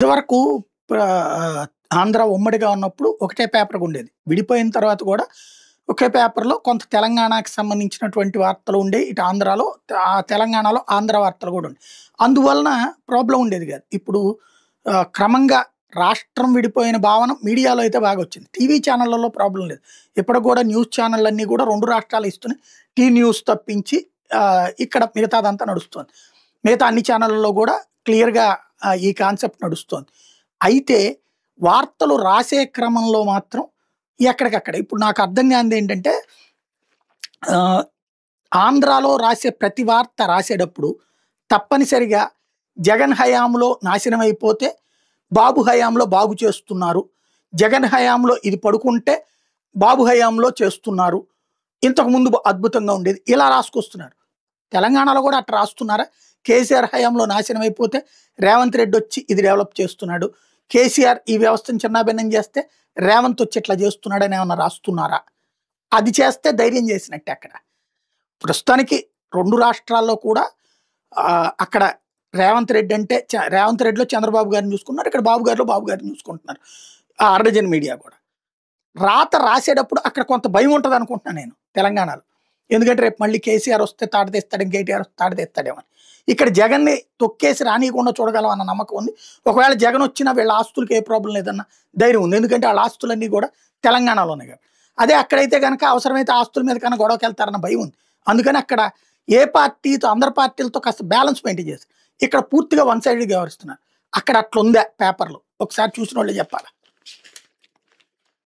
ఇదివరకు ఆహ్, ఆంధ్ర ఉమ్మడిగా ఉన్నప్పుడు ఒకటే పేపర్‌గా ఉండేది. విడిపోయిన తర్వాత కూడా ఒకే పేపర్‌లో కొంత తెలంగాణకి సంబంధించినటువంటి వార్తలు ఉండేయి. ఇటు ఆంధ్రాలో తెలంగాణలో ఆంధ్ర వార్తలు కూడా ఉండేయి. అందువలన ప్రాబ్లమ్ ఉండేది కాదు. ఇప్పుడు క్రమంగా రాష్ట్రం విడిపోయిన భావన మీడియాలో అయితే బాగా వచ్చింది. టీవీ ఛానళ్ళలో ప్రాబ్లమ్ లేదు. ఇప్పటికి కూడా న్యూస్ ఛానళ్ళన్నీ కూడా 2 రాష్ట్రాలు ఇస్తున్నాయి. న్యూస్ తప్పించి ఇక్కడ మిగతాదంతా నడుస్తుంది. మిగతా అన్ని ఛానళ్ళలో కూడా క్లియర్‌గా ఈ కాన్సెప్ట్ నడుస్తోంది. అయితే వార్తలు రాసే క్రమంలో మాత్రం ఎక్కడికక్కడ ఇప్పుడు నాకు అర్థం కానిదేంటంటే ఆహ్, ఆంధ్రాలో రాసే ప్రతి వార్త రాసేటప్పుడు తప్పనిసరిగా జగన్ హయాంలో నాశనం అయిపోతే, బాబు హయాంలో బాగు చేస్తున్నారు. జగన్ హయాంలో ఇది పడుకుంటే, బాబు హయాంలో చేస్తున్నారు. ఇంతకుముందు అద్భుతంగా ఉండేది. ఇలా రాసుకొస్తున్నారు. తెలంగాణలో కూడా అట్లా రాస్తున్నారా? కేసీఆర్ హయాంలో నాశనం అయిపోతే, రేవంత్ రెడ్డి వచ్చి ఇది డెవలప్ చేస్తున్నాడు. కేసీఆర్ ఈ వ్యవస్థను చిన్నాభిన్నం చేస్తే, రేవంత్ వచ్చి ఇట్లా చేస్తున్నాడని ఏమన్నా రాస్తున్నారా? అది చేస్తే ధైర్యం చేసినట్టే అక్కడ. ప్రస్తుతానికి 2 రాష్ట్రాల్లో కూడా అక్కడ రేవంత్ రెడ్డి అంటే రేవంత్ రెడ్డిలో చంద్రబాబు గారిని చూసుకున్నారు. ఇక్కడ బాబు గారిలో బాబు గారిని చూసుకుంటున్నారు. అర్ధజన్ మీడియా కూడా. రాత రాసేటప్పుడు అక్కడ కొంత భయం ఉంటది అనుకుంటున్నాను నేను తెలంగాణలో. ఎందుకంటే రేపు మళ్ళీ కేసీఆర్ వస్తే తాట తీస్తాడు, కేటీఆర్ వస్తే తాట తీస్తాడేమో అని. ఇక్కడ జగన్‌ని తొక్కేసి రానీయకుండా చూడగలం అన్న నమ్మకం ఉంది. ఒకవేళ జగన్ వచ్చినా వీళ్ళ ఆస్తులకి ఏ ప్రాబ్లం లేదన్న ధైర్యం ఉంది. ఎందుకంటే వాళ్ళ ఆస్తులన్నీ కూడా తెలంగాణలోనే కాబట్టి. అదే అక్కడైతే గనక అవసరమైతే ఆస్తుల మీద కన్నా గొడవకెళ్తారన్న భయం ఉంది. అందుకని అక్కడ ఏ పార్టీతో అందరి పార్టీలతో కాస్త బ్యాలెన్స్ మెయింటైన్ చేస్తారు. ఇక్కడ పూర్తిగా వన్ సైడెడ్‌గా వ్యవహరిస్తున్నారు. అక్కడ అట్లుందా పేపర్‌లో? ఒకసారి చూసినోళ్ళే చెప్పాలి.